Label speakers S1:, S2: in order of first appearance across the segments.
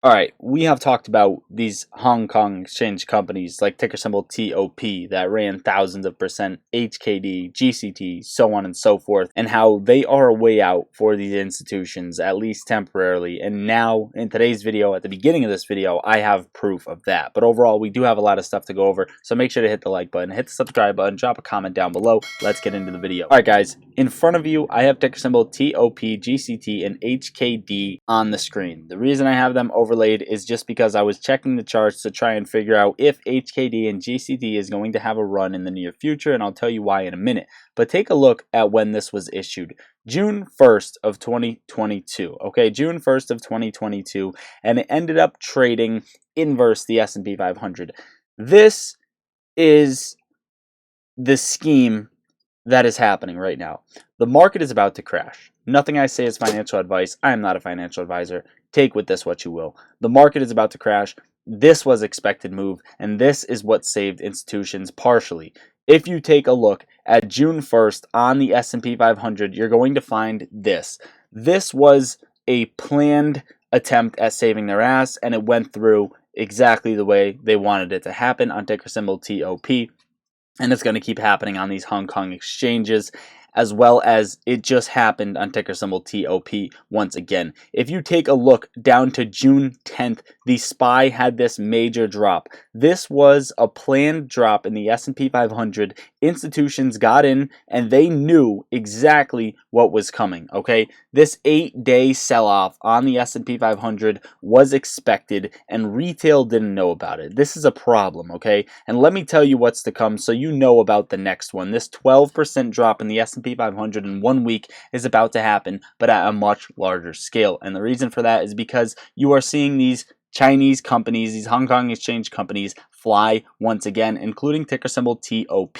S1: All right, we have talked about these Hong Kong exchange companies like ticker symbol TOP that ran thousands of percent, HKD, GCT, so on and so forth, and how they are a way out for these institutions, at least temporarily. And now, in today's video, at the beginning of this video, I have proof of that. But overall, we do have a lot of stuff to go over, so make sure to hit the like button, hit the subscribe button, drop a comment down below. Let's get into the video. All right, guys, in front of you, I have ticker symbol TOP, GCT, and HKD on the screen. The reason I have them overlaid is just because I was checking the charts to try and figure out if HKD and GCT is going to have a run in the near future, and I'll tell you why in a minute. But take a look at when this was issued. June 1st of 2022. Okay, June 1st of 2022, and it ended up trading inverse the S&P 500. This is the scheme that is happening right now. The market is about to crash. Nothing I say is financial advice. I am not a financial advisor. Take with this what you will. The market is about to crash. This was expected move, and this is what saved institutions partially. If you take a look at June 1st on the S&P 500, you're going to find this. This was a planned attempt at saving their ass, and it went through exactly the way they wanted it to happen on ticker symbol TOP. And it's going to keep happening on these Hong Kong exchanges, as well as it just happened on ticker symbol TOP once again. If you take a look down to June 10th, the SPY had this major drop. This was a planned drop in the S&P 500. Institutions got in and they knew exactly what was coming, okay? This 8-day sell-off on the S&P 500 was expected and retail didn't know about it. This is a problem, okay? And let me tell you what's to come so you know about the next one. This 12% drop in the S&P 500 in 1 week is about to happen, but at a much larger scale. And the reason for that is because you are seeing these Chinese companies, these Hong Kong exchange companies fly once again, including ticker symbol TOP.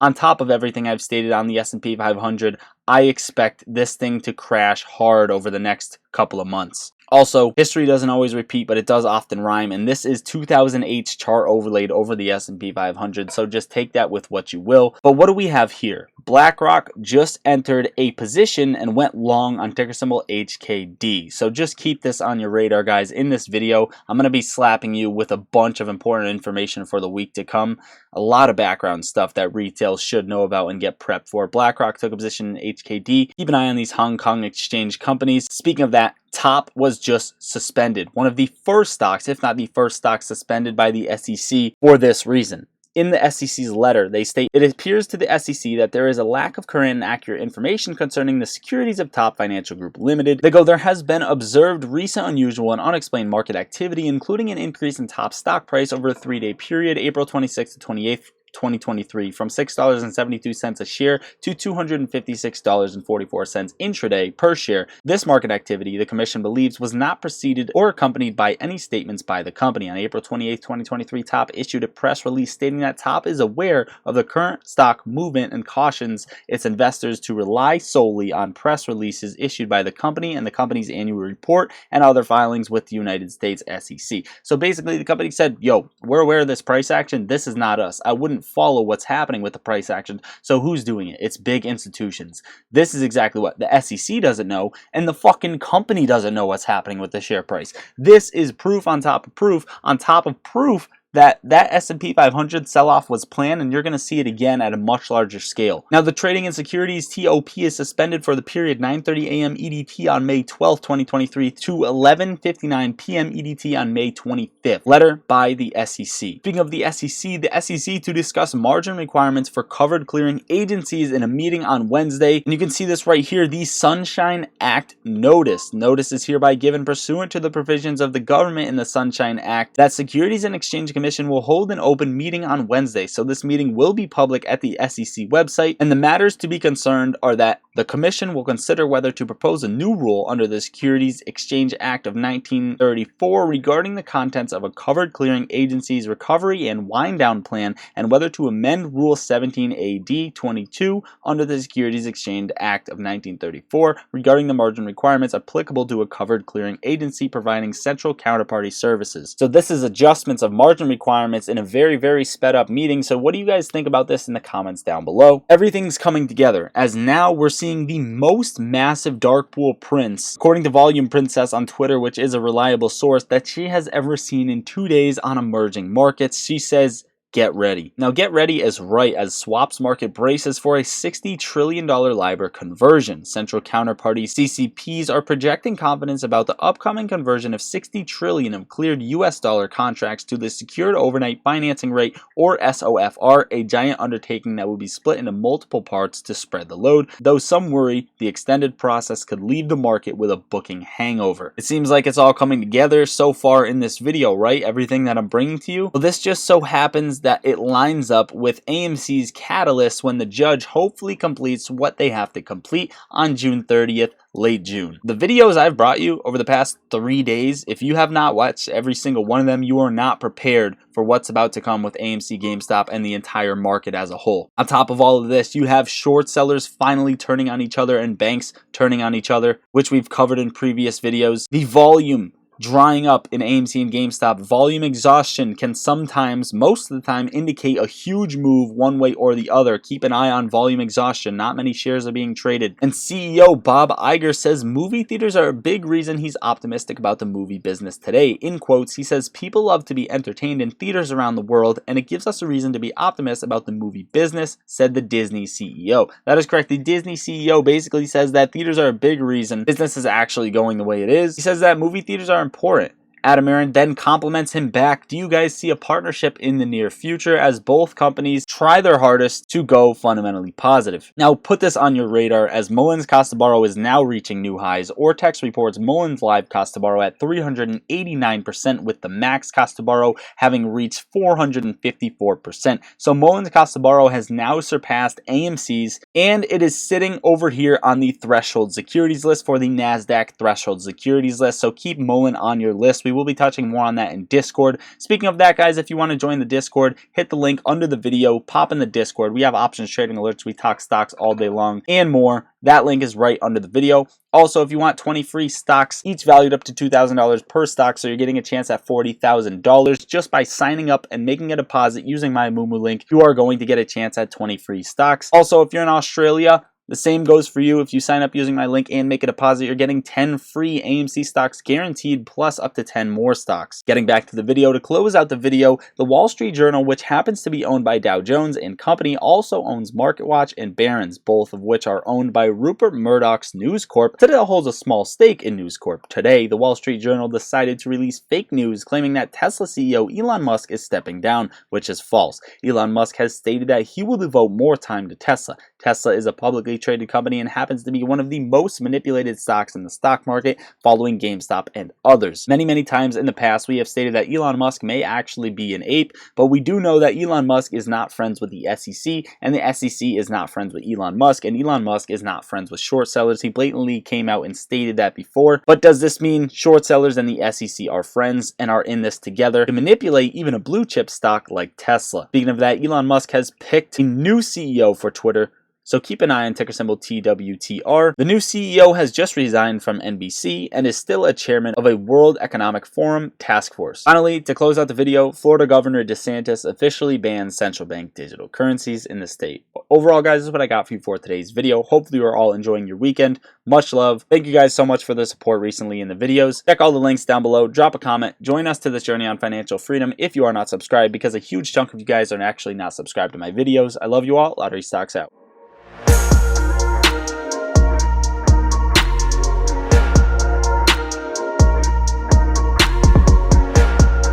S1: On top of everything I've stated on the S&P 500, I expect this thing to crash hard over the next couple of months. Also, history doesn't always repeat, but it does often rhyme, and this is 2008's chart overlaid over the S&P 500, so just take that with what you will. But what do we have here? BlackRock just entered a position and went long on ticker symbol HKD. So just keep this on your radar, guys. In this video, I'm going to be slapping you with a bunch of important information for the week to come. A lot of background stuff that retail should know about and get prepped for. BlackRock took a position in HKD. Keep an eye on these Hong Kong exchange companies. Speaking of that, TOP was just suspended. One of the first stocks, if not the first stock, suspended by the SEC for this reason. In the SEC's letter, they state, it appears to the SEC that there is a lack of current and accurate information concerning the securities of TOP Financial Group Limited. They go, there has been observed recent unusual and unexplained market activity, including an increase in TOP stock price over a 3-day period, April 26th to 28th, 2023, from $6.72 a share to $256.44 intraday per share. This market activity, the commission believes, was not preceded or accompanied by any statements by the company. On April 28, 2023, TOP issued a press release stating that TOP is aware of the current stock movement and cautions its investors to rely solely on press releases issued by the company and the company's annual report and other filings with the United States SEC. So basically, the company said, yo, we're aware of this price action. This is not us. I wouldn't follow what's happening with the price action. So who's doing it? It's big institutions. This is exactly what the SEC doesn't know, and the fucking company doesn't know what's happening with the share price. This is proof on top of proof on top of proof that S&P 500 sell-off was planned, and you're going to see it again at a much larger scale. Now, the trading in securities TOP is suspended for the period 9:30 a.m. EDT on May 12, 2023 to 11:59 p.m. EDT on May 25th. Letter by the SEC. Speaking of the SEC to discuss margin requirements for covered clearing agencies in a meeting on Wednesday. And you can see this right here, the Sunshine Act notice. Notice is hereby given pursuant to the provisions of the government in the Sunshine Act that Securities and Exchange Commission will hold an open meeting on Wednesday. So this meeting will be public at the SEC website, and the matters to be concerned are that the Commission will consider whether to propose a new rule under the Securities Exchange Act of 1934 regarding the contents of a covered clearing agency's recovery and wind down plan, and whether to amend Rule 17 AD 22 under the Securities Exchange Act of 1934 regarding the margin requirements applicable to a covered clearing agency providing central counterparty services. So this is adjustments of margin requirements in a very, very sped up meeting. So what do you guys think about this in the comments down below? Everything's coming together, as now we're seeing seeing the most massive dark pool prints, according to Volume Princess on Twitter, which is a reliable source, that she has ever seen in 2 days on emerging markets. She says, get ready. Now, get ready is right as swaps market braces for a $60 trillion LIBOR conversion. Central counterparty CCPs are projecting confidence about the upcoming conversion of $60 trillion of cleared US dollar contracts to the Secured Overnight Financing Rate, or SOFR, a giant undertaking that will be split into multiple parts to spread the load, though some worry the extended process could leave the market with a booking hangover. It seems like it's all coming together so far in this video, right? Everything that I'm bringing to you. Well, this just so happens that it lines up with AMC's catalyst when the judge hopefully completes what they have to complete on June 30th, late June. The videos I've brought you over the past 3 days, if you have not watched every single one of them, you are not prepared for what's about to come with AMC, GameStop, and the entire market as a whole. On top of all of this, you have short sellers finally turning on each other and banks turning on each other, which we've covered in previous videos. The volume drying up in AMC and GameStop. Volume exhaustion can sometimes, most of the time, indicate a huge move one way or the other. Keep an eye on volume exhaustion. Not many shares are being traded. And CEO Bob Iger says movie theaters are a big reason he's optimistic about the movie business today. In quotes, he says, people love to be entertained in theaters around the world, and it gives us a reason to be optimistic about the movie business, said the Disney CEO. That is correct. The Disney CEO basically says that theaters are a big reason business is actually going the way it is. He says that movie theaters are important. Adam Aron then compliments him back. Do you guys see a partnership in the near future as both companies try their hardest to go fundamentally positive? Now, put this on your radar as Mullen's cost to borrow is now reaching new highs. Ortex reports Mullen's live cost to borrow at 389%, with the max cost to borrow having reached 454%. So Mullen's cost to borrow has now surpassed AMC's, and it is sitting over here on the threshold securities list for the NASDAQ threshold securities list. So keep Mullen on your list. We will be touching more on that in Discord. Speaking of that, guys, if you want to join the Discord, hit the link under the video, pop in the Discord. We have options trading alerts. We talk stocks all day long and more. That link is right under the video. Also, if you want 20 free stocks, each valued up to $2,000 per stock, so you're getting a chance at $40,000 just by signing up and making a deposit using my Moomoo link, you are going to get a chance at 20 free stocks. Also, if you're in Australia, the same goes for you. If you sign up using my link and make a deposit, you're getting 10 free AMC stocks guaranteed, plus up to 10 more stocks. Getting back to the video, to close out the video, the Wall Street Journal, which happens to be owned by Dow Jones and Company, also owns MarketWatch and Barron's, both of which are owned by Rupert Murdoch's News Corp. Citadel holds a small stake in News Corp. Today, the Wall Street Journal decided to release fake news claiming that Tesla CEO Elon Musk is stepping down, which is false. Elon Musk has stated that he will devote more time to Tesla. Tesla is a publicly traded company and happens to be one of the most manipulated stocks in the stock market, following GameStop and others. Many times in the past, we have stated that Elon Musk may actually be an ape, but we do know that Elon Musk is not friends with the SEC, and the SEC is not friends with Elon Musk, and Elon Musk is not friends with short sellers. He blatantly came out and stated that before. But does this mean short sellers and the SEC are friends and are in this together to manipulate even a blue chip stock like Tesla? Speaking of that, Elon Musk has picked a new CEO for Twitter, so keep an eye on ticker symbol TWTR. The new CEO has just resigned from NBC and is still a chairman of a World Economic Forum task force. Finally, to close out the video, Florida Governor DeSantis officially bans central bank digital currencies in the state. Overall, guys, this is what I got for you for today's video. Hopefully you are all enjoying your weekend. Much love. Thank you guys so much for the support recently in the videos. Check all the links down below. Drop a comment. Join us to this journey on financial freedom if you are not subscribed, because a huge chunk of you guys are actually not subscribed to my videos. I love you all. Lottery Stocks out.